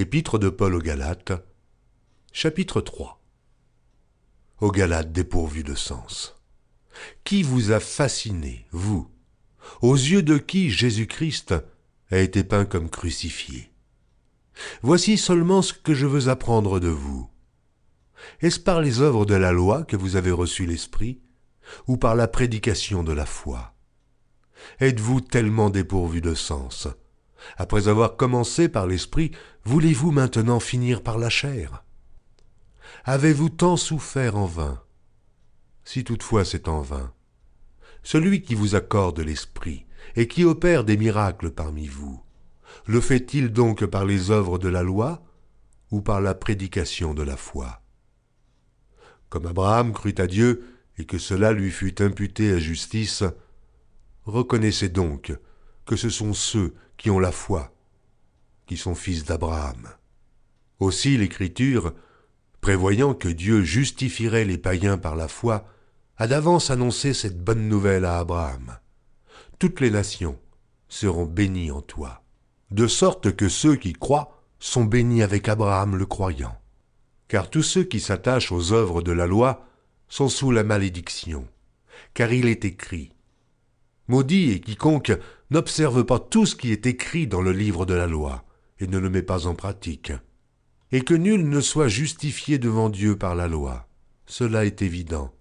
Épître de Paul aux Galates, chapitre 3. Aux Galates dépourvus de sens. Qui vous a fasciné, vous, aux yeux de qui Jésus-Christ a été peint comme crucifié? Voici seulement ce que je veux apprendre de vous. Est-ce par les œuvres de la loi que vous avez reçu l'Esprit, ou par la prédication de la foi? Êtes-vous tellement dépourvus de sens? Après avoir commencé par l'Esprit, voulez-vous maintenant finir par la chair? Avez-vous tant souffert en vain? Si toutefois c'est en vain, celui qui vous accorde l'Esprit et qui opère des miracles parmi vous, le fait-il donc par les œuvres de la loi ou par la prédication de la foi? Comme Abraham crut à Dieu et que cela lui fut imputé à justice, reconnaissez donc que ce sont ceux qui ont la foi qui sont fils d'Abraham. Aussi l'Écriture, prévoyant que Dieu justifierait les païens par la foi, a d'avance annoncé cette bonne nouvelle à Abraham. Toutes les nations seront bénies en toi, de sorte que ceux qui croient sont bénis avec Abraham le croyant. Car tous ceux qui s'attachent aux œuvres de la loi sont sous la malédiction, car il est écrit « Maudit est quiconque n'observe pas tout ce qui est écrit dans le livre de la loi et ne le met pas en pratique. » Et que nul ne soit justifié devant Dieu par la loi. Cela est évident,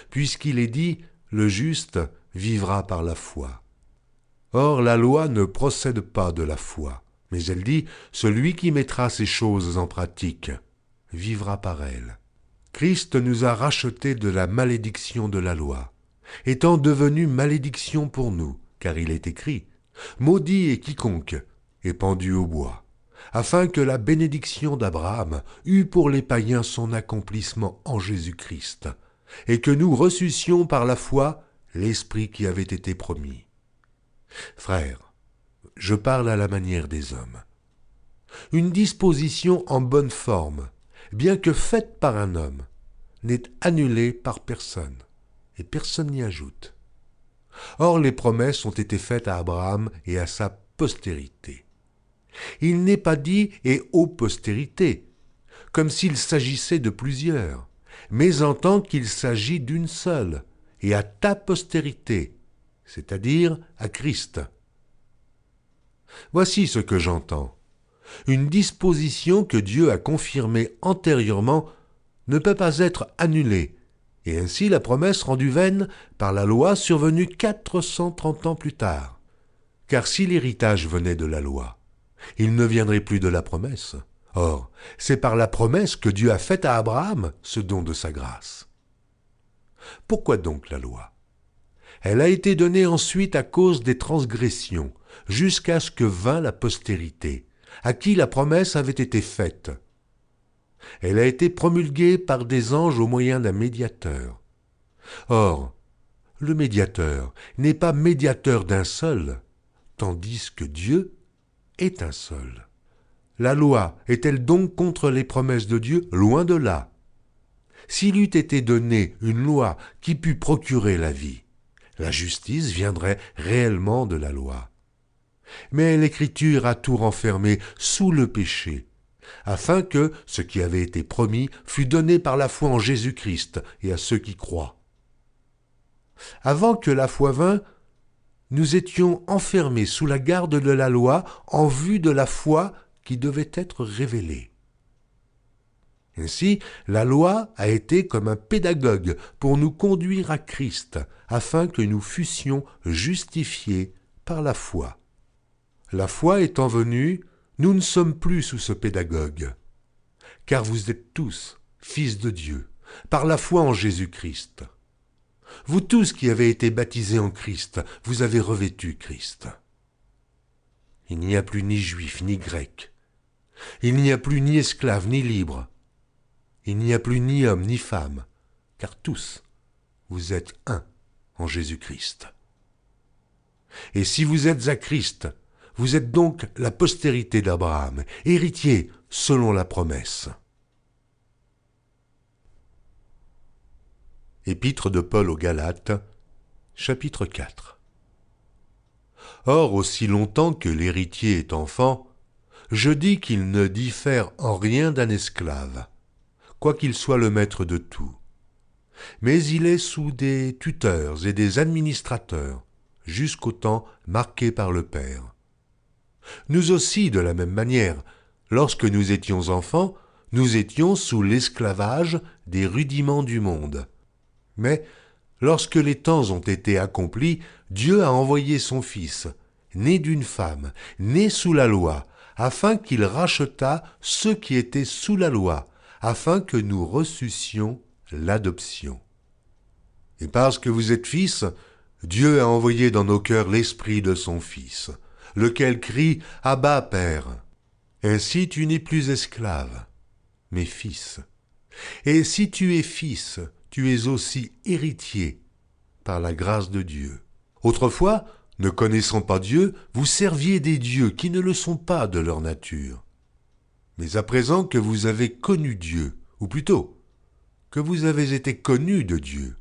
puisqu'il est dit « Le juste vivra par la foi ». Or la loi ne procède pas de la foi, mais elle dit « Celui qui mettra ces choses en pratique vivra par elles ». Christ nous a rachetés de la malédiction de la loi, étant devenu malédiction pour nous, car il est écrit « Maudit est quiconque est pendu au bois ». Afin que la bénédiction d'Abraham eût pour les païens son accomplissement en Jésus-Christ, et que nous reçussions par la foi l'Esprit qui avait été promis. Frères, je parle à la manière des hommes. Une disposition en bonne forme, bien que faite par un homme, n'est annulée par personne, et personne n'y ajoute. Or les promesses ont été faites à Abraham et à sa postérité. Il n'est pas dit « et aux postérités », comme s'il s'agissait de plusieurs, mais en tant qu'il s'agit d'une seule, et à ta postérité, c'est-à-dire à Christ. Voici ce que j'entends. Une disposition que Dieu a confirmée antérieurement ne peut pas être annulée, et ainsi la promesse rendue vaine par la loi survenue 430 ans plus tard. Car si l'héritage venait de la loi, il ne viendrait plus de la promesse. Or, c'est par la promesse que Dieu a faite à Abraham ce don de sa grâce. Pourquoi donc la loi? Elle a été donnée ensuite à cause des transgressions, jusqu'à ce que vînt la postérité, à qui la promesse avait été faite. Elle a été promulguée par des anges au moyen d'un médiateur. Or, le médiateur n'est pas médiateur d'un seul, tandis que Dieu est un seul. La loi est-elle donc contre les promesses de Dieu? Loin de là. S'il eût été donné une loi qui pût procurer la vie, la justice viendrait réellement de la loi. Mais l'Écriture a tout renfermé sous le péché, afin que ce qui avait été promis fût donné par la foi en Jésus-Christ et à ceux qui croient. Avant que la foi vînt, nous étions enfermés sous la garde de la loi en vue de la foi qui devait être révélée. Ainsi, la loi a été comme un pédagogue pour nous conduire à Christ, afin que nous fussions justifiés par la foi. La foi étant venue, nous ne sommes plus sous ce pédagogue, car vous êtes tous fils de Dieu, par la foi en Jésus-Christ. Vous tous qui avez été baptisés en Christ, vous avez revêtu Christ. Il n'y a plus ni juif ni grec. Il n'y a plus ni esclave ni libre. Il n'y a plus ni homme ni femme, car tous, vous êtes un en Jésus-Christ. Et si vous êtes à Christ, vous êtes donc la postérité d'Abraham, héritier selon la promesse. Épître de Paul aux Galates, chapitre 4. Or, aussi longtemps que l'héritier est enfant, Je dis qu'il ne diffère en rien d'un esclave, quoiqu'il soit le maître de tout. Mais il est sous des tuteurs et des administrateurs, jusqu'au temps marqué par le Père. Nous aussi, de la même manière, lorsque nous étions enfants, nous étions sous l'esclavage des rudiments du monde. Mais, lorsque les temps ont été accomplis, Dieu a envoyé son Fils, né d'une femme, né sous la loi, afin qu'il rachetât ceux qui étaient sous la loi, afin que nous reçussions l'adoption. Et parce que vous êtes fils, Dieu a envoyé dans nos cœurs l'Esprit de son Fils, lequel crie « Abba, Père ». Ainsi tu n'es plus esclave, mais fils. Et si tu es fils, tu es aussi héritier par la grâce de Dieu. Autrefois, ne connaissant pas Dieu, vous serviez des dieux qui ne le sont pas de leur nature. Mais à présent que vous avez connu Dieu, ou plutôt, que vous avez été connus de Dieu,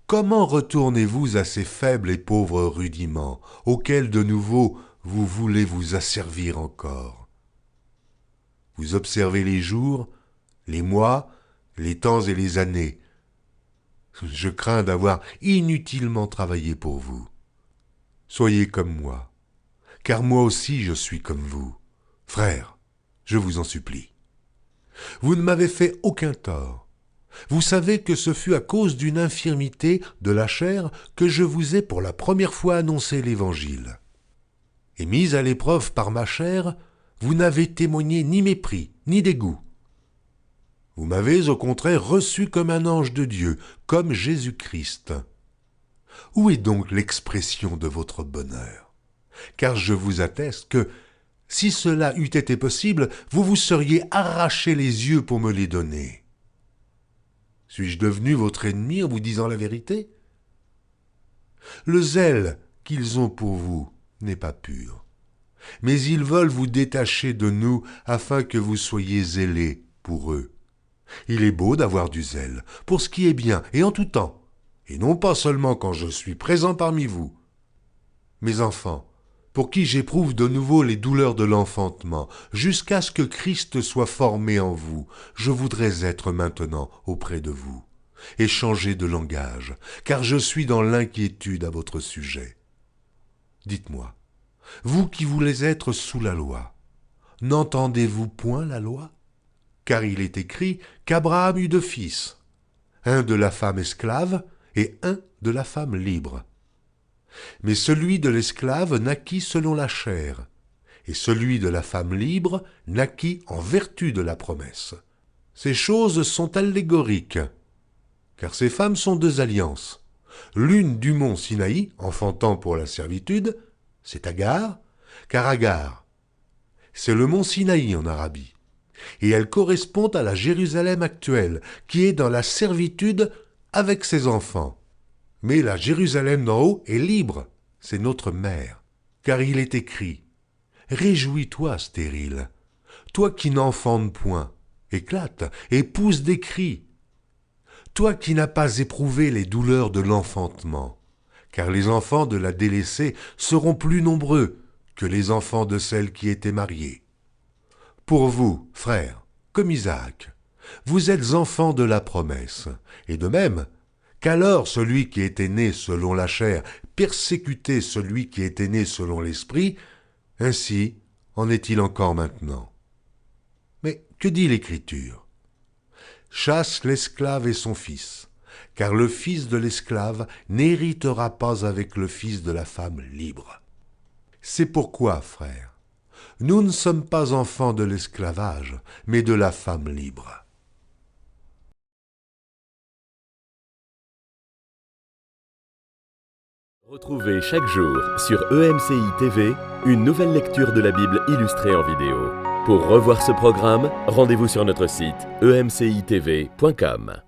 comment retournez-vous à ces faibles et pauvres rudiments, auxquels de nouveau vous voulez vous asservir encore? Vous observez les jours, les mois, les temps et les années. Je crains d'avoir inutilement travaillé pour vous. Soyez comme moi, car moi aussi je suis comme vous. Frères, je vous en supplie. Vous ne m'avez fait aucun tort. Vous savez que ce fut à cause d'une infirmité de la chair que je vous ai pour la première fois annoncé l'Évangile. Et mis à l'épreuve par ma chair, vous n'avez témoigné ni mépris, ni dégoût. Vous m'avez au contraire reçu comme un ange de Dieu, comme Jésus-Christ. Où est donc l'expression de votre bonheur? Car je vous atteste que, si cela eût été possible, vous vous seriez arraché les yeux pour me les donner. Suis-je devenu votre ennemi en vous disant la vérité? Le zèle qu'ils ont pour vous n'est pas pur, mais ils veulent vous détacher de nous afin que vous soyez zélés pour eux. Il est beau d'avoir du zèle, pour ce qui est bien et en tout temps, et non pas seulement quand je suis présent parmi vous. Mes enfants, pour qui j'éprouve de nouveau les douleurs de l'enfantement, jusqu'à ce que Christ soit formé en vous, je voudrais être maintenant auprès de vous, et changer de langage, car je suis dans l'inquiétude à votre sujet. Dites-moi, vous qui voulez être sous la loi, n'entendez-vous point la loi? Car il est écrit qu'Abraham eut deux fils, un de la femme esclave et un de la femme libre. Mais celui de l'esclave naquit selon la chair, et celui de la femme libre naquit en vertu de la promesse. Ces choses sont allégoriques, car ces femmes sont deux alliances. L'une du mont Sinaï, enfantant pour la servitude, c'est Agar, car Agar, c'est le mont Sinaï en Arabie, et elle correspond à la Jérusalem actuelle, qui est dans la servitude avec ses enfants. Mais la Jérusalem d'en haut est libre, c'est notre mère, car il est écrit « Réjouis-toi, stérile, toi qui n'enfantes point, éclate et pousse des cris. Toi qui n'as pas éprouvé les douleurs de l'enfantement, car les enfants de la délaissée seront plus nombreux que les enfants de celle qui était mariée. Pour vous, frères, comme Isaac, vous êtes enfants de la promesse, et de même, qu'alors celui qui était né selon la chair persécutait celui qui était né selon l'esprit, ainsi en est-il encore maintenant. Mais que dit l'Écriture? Chasse l'esclave et son fils, car le fils de l'esclave n'héritera pas avec le fils de la femme libre. C'est pourquoi, frères, nous ne sommes pas enfants de l'esclavage, mais de la femme libre. Retrouvez chaque jour sur EMCI TV une nouvelle lecture de la Bible illustrée en vidéo. Pour revoir ce programme, rendez-vous sur notre site emcitv.com.